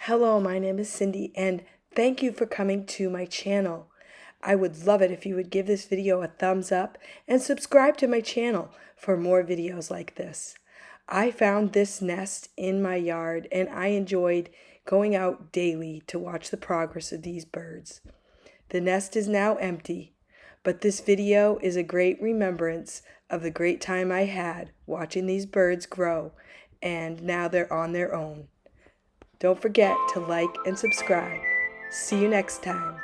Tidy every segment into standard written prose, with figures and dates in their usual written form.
Hello, my name is Cindy, and thank you for coming to my channel. I would love it if you would give this video a thumbs up and subscribe to my channel for more videos like this. I found this nest in my yard and I enjoyed going out daily to watch the progress of these birds. The nest is now empty, but this video is a great remembrance of the great time I had watching these birds grow, and now they're on their own. Don't forget to like and subscribe. See you next time.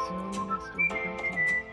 Soon the nest will be empty.